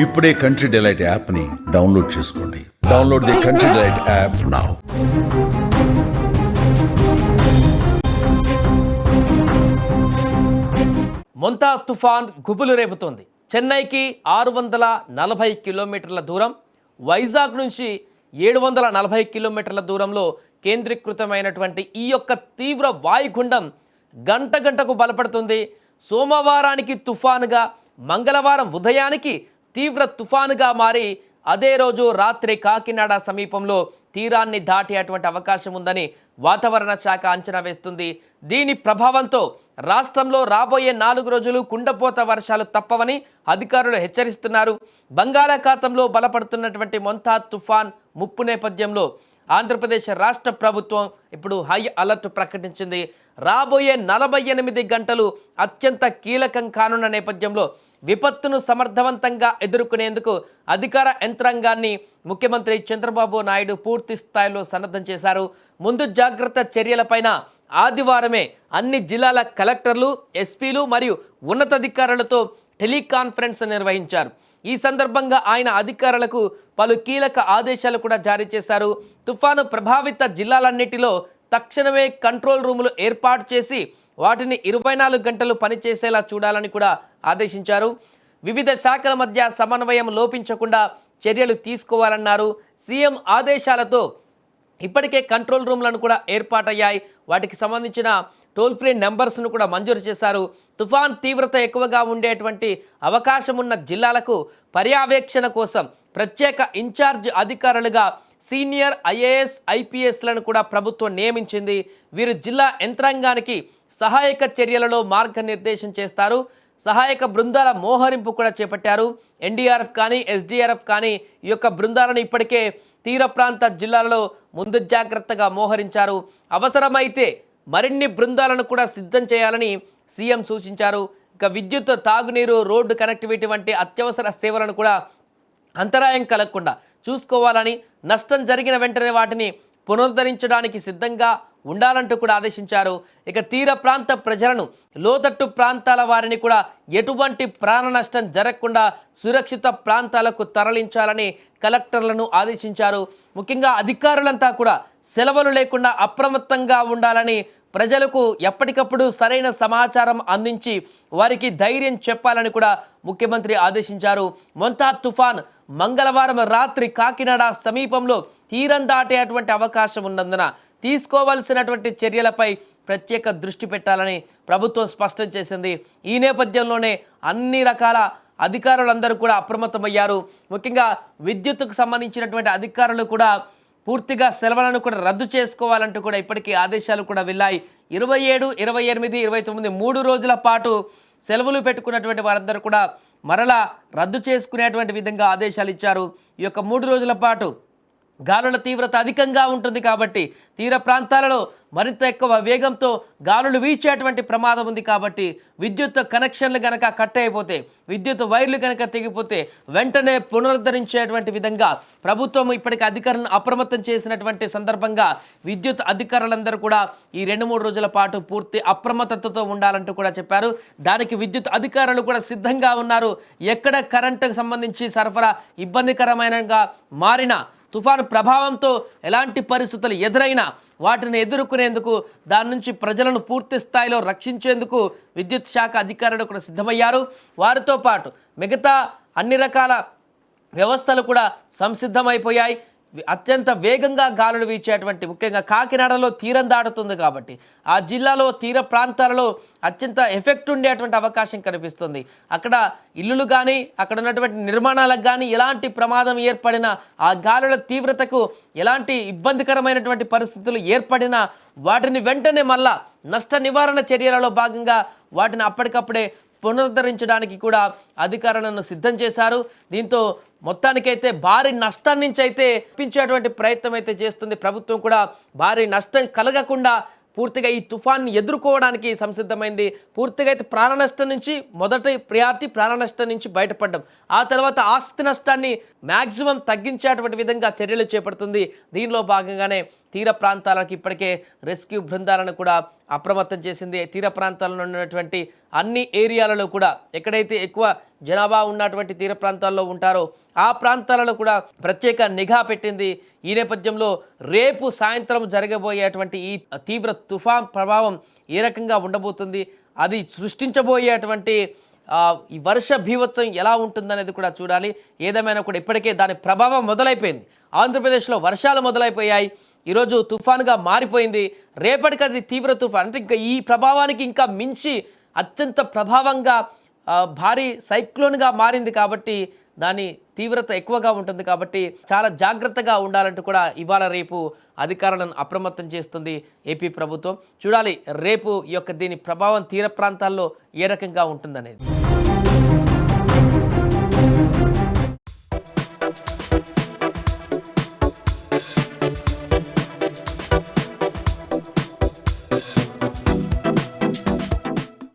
ఇప్పుడే country delight యాప్ని download చేసుకోండి. Download the country delight app now. Montha తుఫాన్ గుబులు రేపుతోంది. చెన్నైకి 640 కిలోమీటర్ల దూరం, వైజాగ్ నుంచి 740 కిలోమీటర్ల దూరంలో కేంద్రీకృతమైనటువంటి ఈ యొక్క తీవ్ర వాయుగుండం గంట గంటకు బలపడుతుంది. సోమవారానికి తుఫానుగా, మంగళవారం ఉదయానికి తీవ్ర తుఫానుగా మారి అదే రోజు రాత్రి కాకినాడ సమీపంలో తీరాన్ని దాటేటువంటి అవకాశం ఉందని వాతావరణ శాఖ అంచనా వేస్తుంది. దీని ప్రభావంతో రాష్ట్రంలో రాబోయే 4 రోజులు కుండపోత వర్షాలు తప్పవని అధికారులు హెచ్చరిస్తున్నారు. బంగాళాఖాతంలో బలపడుతున్నటువంటి మొంతా తుఫాన్ ముప్పు నేపథ్యంలో ఆంధ్రప్రదేశ్ రాష్ట్ర ప్రభుత్వం ఇప్పుడు హై అలర్ట్ ప్రకటించింది. రాబోయే 48 గంటలు అత్యంత కీలకం కానున్న నేపథ్యంలో విపత్తును సమర్థవంతంగా ఎదుర్కొనేందుకు అధికార యంత్రాంగాన్ని ముఖ్యమంత్రి చంద్రబాబు నాయుడు పూర్తి స్థాయిలో సన్నద్ధం చేశారు. ముందు జాగ్రత్త చర్యలపైన ఆదివారమే అన్ని జిల్లాల కలెక్టర్లు, ఎస్పీలు మరియు ఉన్నతాధికారులతో టెలికాన్ఫరెన్స్ నిర్వహించారు. ఈ సందర్భంగా ఆయన అధికారులకు పలు కీలక ఆదేశాలు కూడా జారీ చేశారు. తుఫాను ప్రభావిత జిల్లాలన్నిటిలో తక్షణమే కంట్రోల్ రూములు ఏర్పాటు చేసి వాటిని 24 గంటలు పనిచేసేలా చూడాలని కూడా ఆదేశించారు. వివిధ శాఖల మధ్య సమన్వయం లోపించకుండా చర్యలు తీసుకోవాలన్నారు. సీఎం ఆదేశాలతో ఇప్పటికే కంట్రోల్ రూమ్లను కూడా ఏర్పాటయ్యాయి. వాటికి సంబంధించిన టోల్ ఫ్రీ నెంబర్స్ను కూడా మంజూరు చేశారు. తుఫాన్ తీవ్రత ఎక్కువగా ఉండేటువంటి అవకాశం ఉన్న జిల్లాలకు పర్యవేక్షణ కోసం ప్రత్యేక ఇన్ఛార్జ్ అధికారులుగా సీనియర్ ఐఏఎస్, ఐపీఎస్లను కూడా ప్రభుత్వం నియమించింది. వీరు జిల్లా యంత్రాంగానికి సహాయక చర్యలలో మార్గనిర్దేశం చేస్తారు. సహాయక బృందాల మోహరింపు కూడా చేపట్టారు. ఎన్డీఆర్ఎఫ్ కానీ, ఎస్డీఆర్ఎఫ్ కానీ ఈ యొక్క బృందాలను ఇప్పటికే తీర ప్రాంత జిల్లాలలో ముందు జాగ్రత్తగా మోహరించారు. అవసరమైతే మరిన్ని బృందాలను కూడా సిద్ధం చేయాలని సీఎం సూచించారు. ఇక విద్యుత్, తాగునీరు, రోడ్డు కనెక్టివిటీ వంటి అత్యవసర సేవలను కూడా అంతరాయం కలగకుండా చూసుకోవాలని, నష్టం జరిగిన వెంటనే వాటిని పునరుద్ధరించడానికి సిద్ధంగా ఉండాలంటూ కూడా ఆదేశించారు. ఇక తీర ప్రాంత ప్రజలను, లోతట్టు ప్రాంతాల వారిని కూడా ఎటువంటి ప్రాణ నష్టం జరగకుండా సురక్షిత ప్రాంతాలకు తరలించాలని కలెక్టర్లను ఆదేశించారు. ముఖ్యంగా అధికారులంతా కూడా సెలవులు లేకుండా అప్రమత్తంగా ఉండాలని, ప్రజలకు ఎప్పటికప్పుడు సరైన సమాచారం అందించి వారికి ధైర్యం చెప్పాలని కూడా ముఖ్యమంత్రి ఆదేశించారు. మొంతా తుఫాన్ మంగళవారం రాత్రి కాకినాడ సమీపంలో తీరం దాటేటువంటి అవకాశం ఉన్నందున తీసుకోవాల్సినటువంటి చర్యలపై ప్రత్యేక దృష్టి పెట్టాలని ప్రభుత్వం స్పష్టం చేసింది. ఈ నేపథ్యంలోనే అన్ని రకాల అధికారులందరూ కూడా అప్రమత్తమయ్యారు. ముఖ్యంగా విద్యుత్తుకు సంబంధించినటువంటి అధికారులు కూడా పూర్తిగా సెలవులను కూడా రద్దు చేసుకోవాలంటూ కూడా ఇప్పటికీ ఆదేశాలు కూడా వెళ్ళాయి. 27, 28, 29 3 రోజుల పాటు సెలవులు పెట్టుకున్నటువంటి వారందరూ కూడా మరలా రద్దు చేసుకునేటువంటి విధంగా ఆదేశాలు ఇచ్చారు. ఈ యొక్క 3 రోజుల పాటు గాలుల తీవ్రత అధికంగా ఉంటుంది కాబట్టి తీర ప్రాంతాలలో మరింత ఎక్కువ వేగంతో గాలులు వీచేటువంటి ప్రమాదం ఉంది కాబట్టి విద్యుత్ కనెక్షన్లు కనుక కట్ అయిపోతే, విద్యుత్ వైర్లు కనుక తెగిపోతే వెంటనే పునరుద్ధరించేటువంటి విధంగా ప్రభుత్వం ఇప్పటికీ అధికారులను అప్రమత్తం చేసినటువంటి సందర్భంగా విద్యుత్ అధికారులందరూ కూడా ఈ 2-3 రోజుల పాటు పూర్తి అప్రమత్తతతో ఉండాలంటూ కూడా చెప్పారు. దానికి విద్యుత్ అధికారులు కూడా సిద్ధంగా ఉన్నారు. ఎక్కడ కరెంటుకు సంబంధించి సరఫరా ఇబ్బందికరమైనగా మారిన, తుఫాను ప్రభావంతో ఎలాంటి పరిస్థితులు ఎదురైనా వాటిని ఎదుర్కొనేందుకు, దాని నుంచి ప్రజలను పూర్తి స్థాయిలో రక్షించేందుకు విద్యుత్ శాఖ అధికారులు కూడా సిద్ధమయ్యారు. వారితో పాటు మిగతా అన్ని రకాల వ్యవస్థలు కూడా సంసిద్ధమైపోయాయి. అత్యంత వేగంగా గాలులు వీచేటువంటి, ముఖ్యంగా కాకినాడలో తీరం దాటుతుంది కాబట్టి ఆ జిల్లాలో తీర ప్రాంతాలలో అత్యంత ఎఫెక్ట్ ఉండేటువంటి అవకాశం కనిపిస్తుంది. అక్కడ ఇల్లులు కానీ, అక్కడ ఉన్నటువంటి నిర్మాణాలకు కానీ ఎలాంటి ప్రమాదం ఏర్పడినా, ఆ గాలుల తీవ్రతకు ఎలాంటి ఇబ్బందికరమైనటువంటి పరిస్థితులు ఏర్పడినా వాటిని వెంటనే మళ్ళా నష్ట నివారణ చర్యలలో భాగంగా వాటిని అప్పటికప్పుడే పునరుద్ధరించడానికి కూడా అధికారులను సిద్ధం చేశారు. దీంతో మొత్తానికైతే భారీ నష్టం నుంచి అయితే తప్పించేటువంటి ప్రయత్నం అయితే చేస్తుంది ప్రభుత్వం. కూడా భారీ నష్టం కలగకుండా పూర్తిగా ఈ తుఫాన్ని ఎదుర్కోవడానికి సంసిద్ధమైంది. పూర్తిగా అయితే ప్రాణ నష్టం నుంచి మొదటి ప్రియారిటీ ప్రాణ నష్టం నుంచి బయటపడడం, ఆ తర్వాత ఆస్తి నష్టాన్ని మ్యాక్సిమం తగ్గించేటువంటి విధంగా చర్యలు చేపడుతుంది. దీనిలో భాగంగానే తీర ప్రాంతాలకు ఇప్పటికే రెస్క్యూ బృందాలను కూడా అప్రమత్తం చేసింది. తీర ప్రాంతాల్లో ఉన్నటువంటి అన్ని ఏరియాలలో కూడా ఎక్కడైతే ఎక్కువ జనాభా ఉన్నటువంటి తీర ప్రాంతాల్లో ఉంటారో ఆ ప్రాంతాలలో కూడా ప్రత్యేక నిఘా పెట్టింది. ఈ నేపథ్యంలో రేపు సాయంత్రం జరగబోయేటువంటి ఈ తీవ్ర తుఫాన్ ప్రభావం ఏ రకంగా ఉండబోతుంది, అది సృష్టించబోయేటువంటి ఈ వర్ష బీభత్సం ఎలా ఉంటుందనేది కూడా చూడాలి. ఏదేమైనా కూడా ఇప్పటికే దాని ప్రభావం మొదలైపోయింది. ఆంధ్రప్రదేశ్లో వర్షాలు మొదలైపోయాయి. ఈరోజు తుఫాన్గా మారిపోయింది. రేపటికి అది తీవ్ర తుఫాన్ అంటే ఇంకా ఈ ప్రభావానికి ఇంకా మించి అత్యంత ప్రభావంగా భారీ సైక్లోన్గా మారింది కాబట్టి దాని తీవ్రత ఎక్కువగా ఉంటుంది. కాబట్టి చాలా జాగ్రత్తగా ఉండాలంటూ కూడా ఇవాళ రేపు అధికారులను అప్రమత్తం చేస్తుంది ఏపీ ప్రభుత్వం. చూడాలి రేపు ఈ యొక్క దీని ప్రభావం తీర ప్రాంతాల్లో ఏ రకంగా ఉంటుందనేది.